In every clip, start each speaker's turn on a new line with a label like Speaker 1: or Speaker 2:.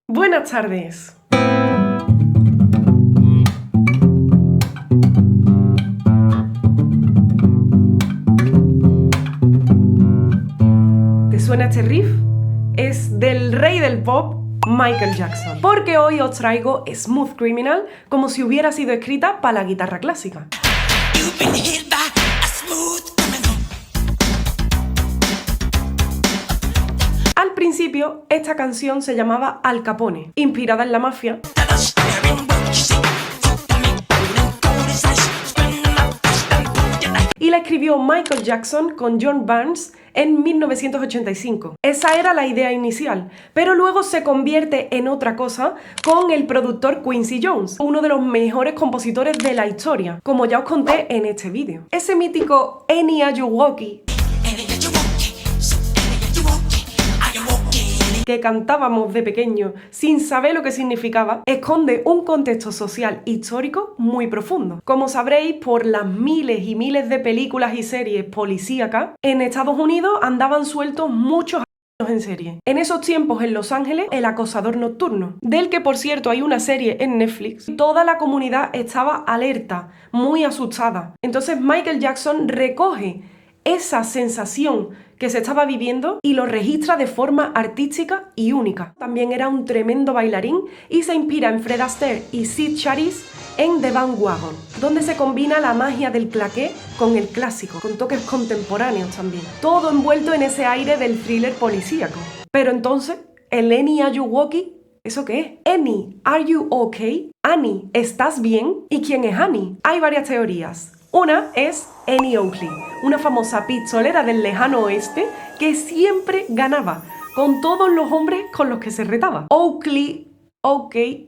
Speaker 1: Buenas tardes. ¿Te suena este riff? Es del rey del pop, Michael Jackson. Porque hoy os traigo Smooth Criminal como si hubiera sido escrita para la guitarra clásica. Al principio, esta canción se llamaba Al Capone, inspirada en la mafia. Y la escribió Michael Jackson con John Barnes en 1985. Esa era la idea inicial, pero luego se convierte en otra cosa con el productor Quincy Jones, uno de los mejores compositores de la historia, como ya os conté en este vídeo. Ese mítico Eni Ayuwoki que cantábamos de pequeño sin saber lo que significaba, esconde un contexto social histórico muy profundo. Como sabréis, por las miles y miles de películas y series policíacas, en Estados Unidos andaban sueltos muchos en serie. En esos tiempos en Los Ángeles, el acosador nocturno, del que por cierto hay una serie en Netflix, toda la comunidad estaba alerta, muy asustada. Entonces Michael Jackson recoge esa sensación que se estaba viviendo y lo registra de forma artística y única. También era un tremendo bailarín y se inspira en Fred Astaire y Sid Charisse en The Bandwagon, donde se combina la magia del claqué con el clásico, con toques contemporáneos también. Todo envuelto en ese aire del thriller policíaco. Pero entonces, ¿el Eni Ayuwoki? ¿Eso qué es? Eni, ¿are you okay? Annie, ¿estás bien? ¿Y quién es Annie? Hay varias teorías. Una es Annie Oakley, una famosa pistolera del lejano oeste que siempre ganaba con todos los hombres con los que se retaba. Oakley,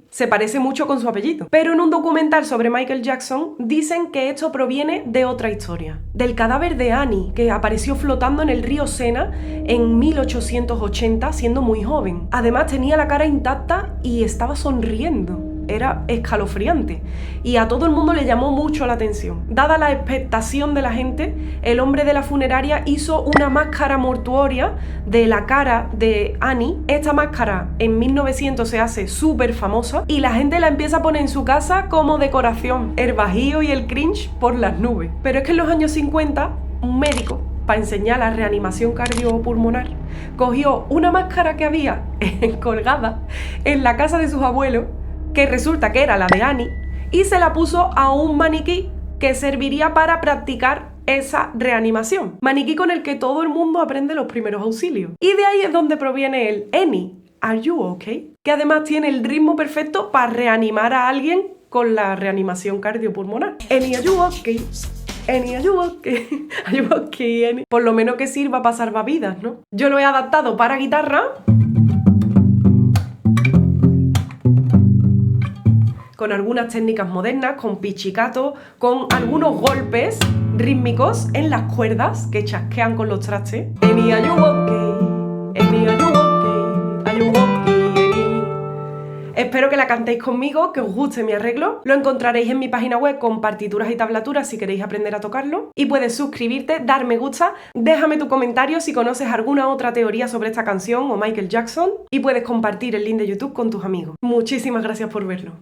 Speaker 1: se parece mucho con su apellido. Pero en un documental sobre Michael Jackson dicen que esto proviene de otra historia. Del cadáver de Annie, que apareció flotando en el río Sena en 1880 siendo muy joven. Además tenía la cara intacta y estaba sonriendo. Era escalofriante y a todo el mundo le llamó mucho la atención. Dada la expectación de la gente, el hombre de la funeraria hizo una máscara mortuoria de la cara de Annie. Esta máscara en 1900 se hace súper famosa y la gente la empieza a poner en su casa como decoración. El bajío y el cringe por las nubes. Pero es que en los años 50, un médico, para enseñar la reanimación cardiopulmonar, cogió una máscara que había colgada en la casa de sus abuelos, que resulta que era la de Annie, y se la puso a un maniquí que serviría para practicar esa reanimación. Maniquí con el que todo el mundo aprende los primeros auxilios. Y de ahí es donde proviene el Eni, ¿are you okay? Que además tiene el ritmo perfecto para reanimar a alguien con la reanimación cardiopulmonar. Eni, ¿are you okay? Eni, ¿are you okay? ¿Are you okay, Eni? Por lo menos que sirva para salvar vidas, ¿no? Yo lo he adaptado para guitarra con algunas técnicas modernas, con pizzicato, con algunos golpes rítmicos en las cuerdas que chasquean con los trastes. Eni ayuwoki, eni ayuwoki, ayuwoki, eni. Espero que la cantéis conmigo, que os guste mi arreglo. Lo encontraréis en mi página web con partituras y tablaturas si queréis aprender a tocarlo. Y puedes suscribirte, dar me gusta, déjame tu comentario si conoces alguna otra teoría sobre esta canción o Michael Jackson. Y puedes compartir el link de YouTube con tus amigos. Muchísimas gracias por verlo.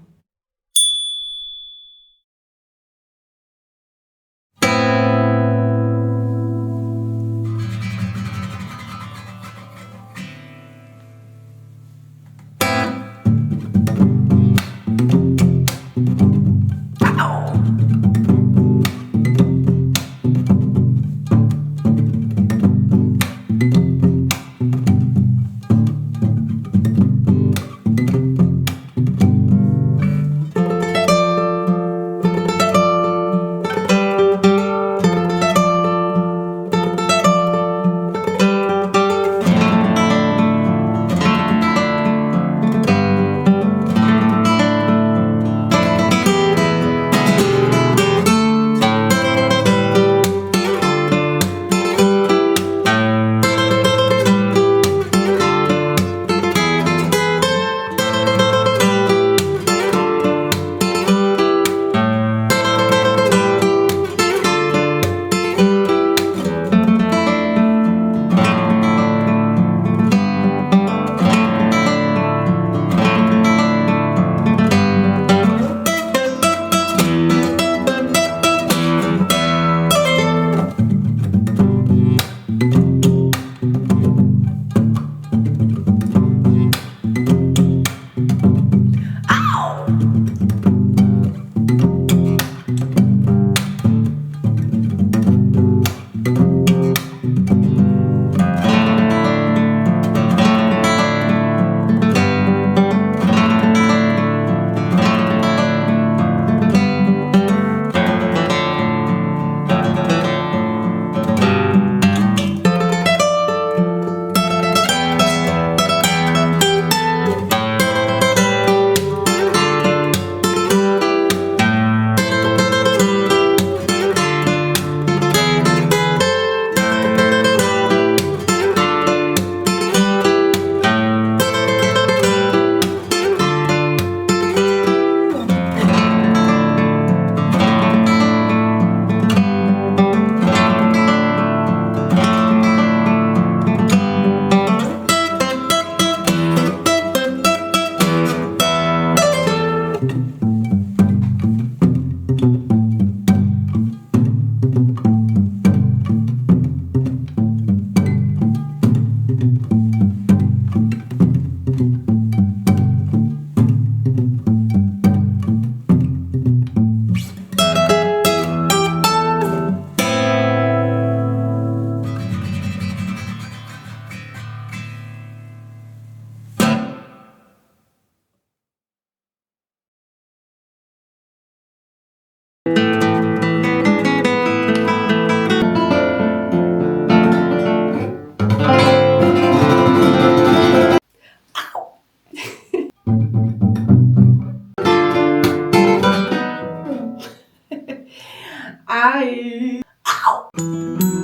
Speaker 1: ¡Chao!